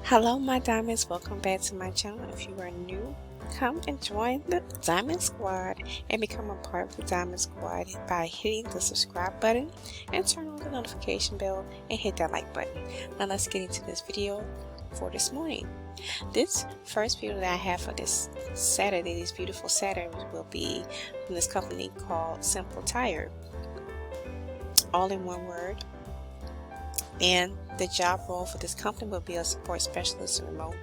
Hello my diamonds, welcome back to my channel. If you are new, come and join the Diamond Squad and become a part of the Diamond Squad by hitting the subscribe button and turn on the notification bell and hit that like button. Now let's get into this video for this morning. This first video that I have for this Saturday, this beautiful Saturday, will be from this company called SimpleTire, all in one word. And the job role for this company will be a support specialist in remote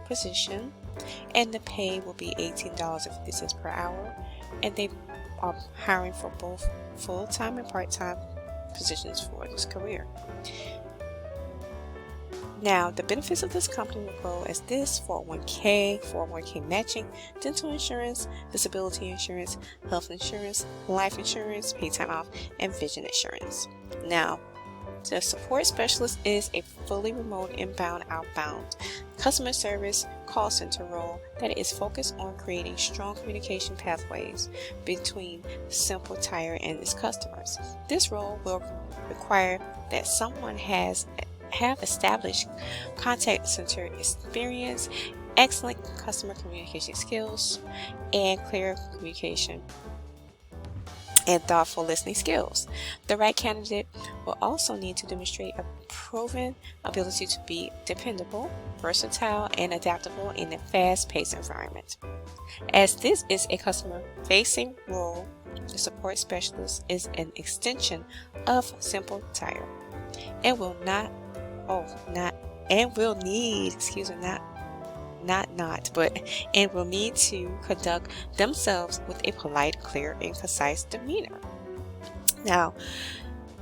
position, and the pay will be $18.50 per hour, and they are hiring for both full-time and part-time positions for this career. Now, the benefits of this company will go as this: 401k matching, dental insurance, disability insurance, health insurance, life insurance, paid time off, and vision insurance. Now, the support specialist is a fully remote inbound outbound customer service call center role that is focused on creating strong communication pathways between SimpleTire and its customers. This role will require that someone have established contact center experience, excellent customer communication skills, and clear communication and thoughtful listening skills. The right candidate will also need to demonstrate a proven ability to be dependable, versatile, and adaptable in a fast-paced environment. As this is a customer-facing role, the support specialist is an extension of SimpleTire and will need to conduct themselves with a polite, clear, and concise demeanor. Now,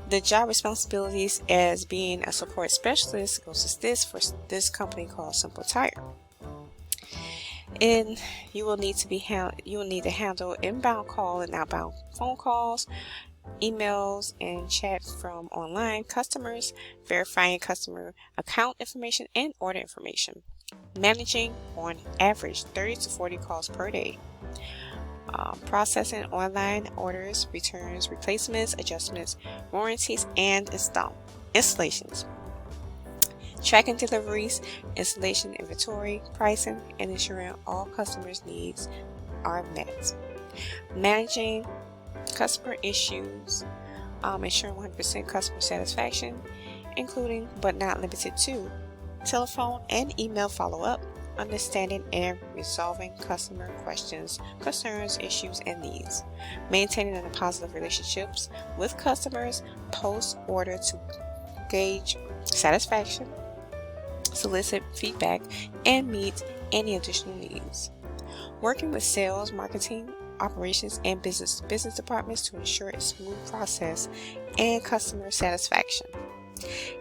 the job responsibilities as being a support specialist goes as this for this company called SimpleTire. And you will need to handle inbound call and outbound phone calls, emails, and chat from online customers, verifying customer account information and order information, managing on average 30 to 40 calls per day, processing online orders, returns, replacements, adjustments, warranties, and installations, tracking deliveries, installation inventory, pricing, and ensuring all customers' needs are met, managing customer issues, ensuring 100% customer satisfaction, including but not limited to telephone and email follow-up, understanding and resolving customer questions, concerns, issues, and needs, maintaining positive relationships with customers post-order to gauge satisfaction, solicit feedback, and meet any additional needs, working with sales, marketing, operations, and business departments to ensure a smooth process and customer satisfaction,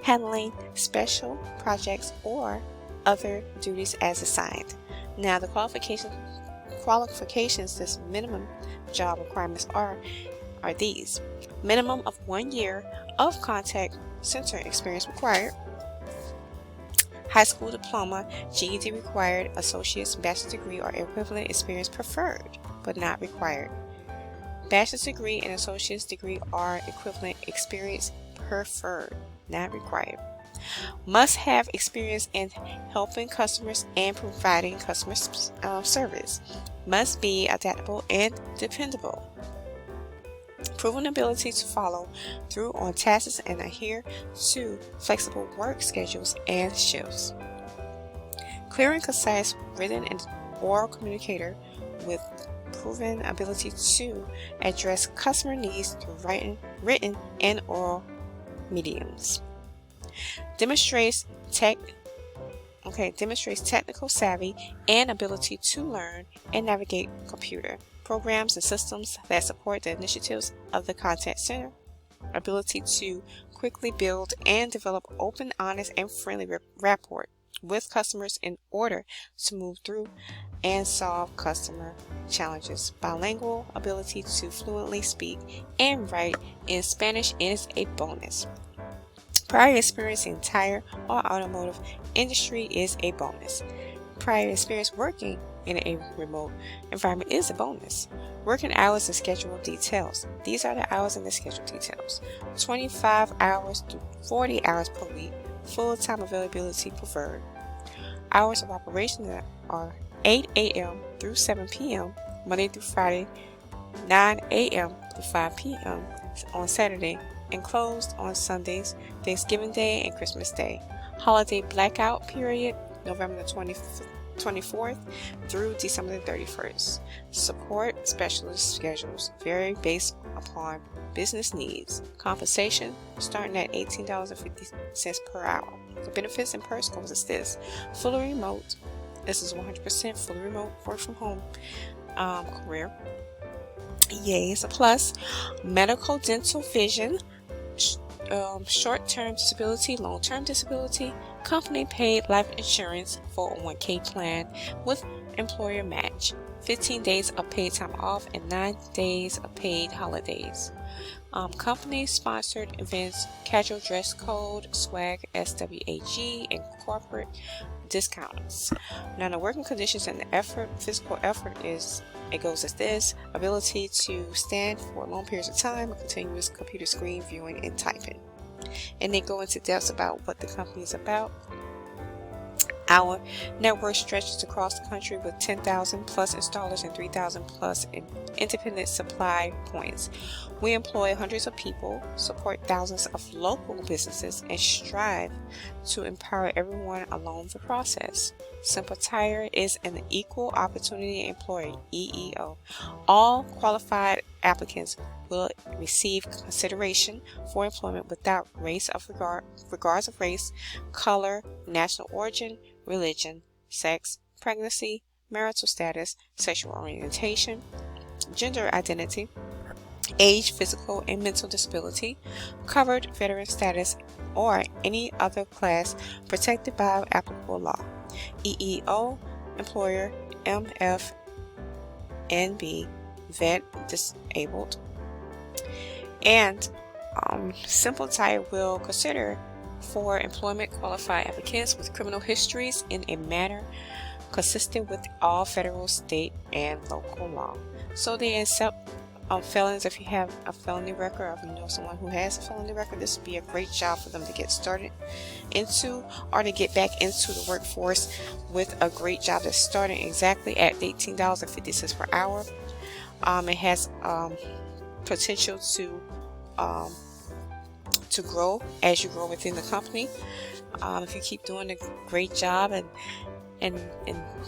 handling special projects or other duties as assigned. Now, the qualifications, this minimum job requirements are these: minimum of 1 year of contact center experience required, high school diploma, GED required, associate's, bachelor's degree, or equivalent experience preferred but not required. Bachelor's degree and associate's degree are equivalent experience preferred, not required. Must have experience in helping customers and providing customer service. Must be adaptable and dependable. Proven ability to follow through on tasks and adhere to flexible work schedules and shifts. Clear and concise written and oral communicator with proven ability to address customer needs through written and oral mediums. Demonstrates technical savvy and ability to learn and navigate computer programs and systems that support the initiatives of the contact center. Ability to quickly build and develop open, honest, and friendly rapport with customers in order to move through and solve customer challenges. Bilingual ability to fluently speak and write in Spanish is a bonus. Prior experience in tire or automotive industry is a bonus. Prior experience working in a remote environment is a bonus. Working hours and schedule details. These are the hours and the schedule details: 25 hours to 40 hours per week. Full-time availability preferred. Hours of operation are 8 a.m. through 7 p.m. Monday through Friday, 9 a.m. to 5 p.m. on Saturday, and closed on Sundays, Thanksgiving Day, and Christmas Day. Holiday blackout period, November the 24th through December the 31st. Support specialist schedules vary based upon business needs. Compensation starting at $18.50 per hour. The benefits and perks goes as this: fully remote. This is 100% fully remote, work from home career. Yay, it's a plus. Medical, dental, vision, short-term disability, long-term disability, company paid life insurance, 401k plan with employer match, 15 days of paid time off, and 9 days of paid holidays. Company sponsored events, casual dress code, swag, SWAG, and corporate discounts. Now the working conditions and the physical effort goes as this: ability to stand for long periods of time, continuous computer screen viewing and typing. And they go into depth about what the company is about. Our network stretches across the country with 10,000 plus installers and 3,000 plus independent supply points. We employ hundreds of people, support thousands of local businesses, and strive to empower everyone along the process. SimpleTire is an equal opportunity employer, EEO. All qualified applicants will receive consideration for employment without regards of race, color, national origin, religion, sex, pregnancy, marital status, sexual orientation, gender identity, age, physical and mental disability, covered veteran status, or any other class protected by applicable law. EEO employer MFNB vet disabled. And SimpleTire will consider for employment qualified applicants with criminal histories in a manner consistent with all federal, state, and local law. So they accept felons. If you have a felony record, or if you know someone who has a felony record, this would be a great job for them to get started into, or to get back into the workforce with a great job that's starting exactly at $18.50 per hour. It has potential to grow as you grow within the company. If you keep doing a great job and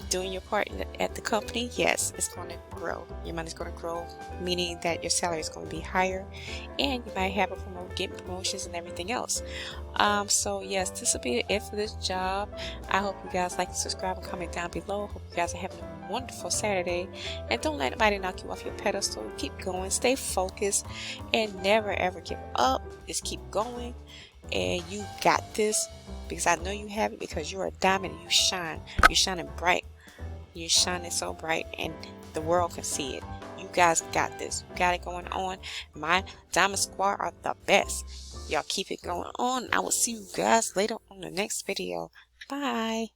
doing your part at the company, yes, it's going to grow. Your money's going to grow, meaning that your salary is going to be higher, and you might have getting promotions and everything else. So yes, this will be it for this job. I hope you guys like to subscribe and comment down below. Hope you guys are having a wonderful Saturday, and don't let anybody knock you off your pedestal. Keep going, stay focused, and never ever give up. Just keep going, and you got this, because I know you have it, because you're a diamond and you shine. You're shining bright. You're shining so bright, and the world can see it. You guys got this. You got it going on. My Diamond Squad are the best. Y'all keep it going on. I will see you guys later on the next video. Bye.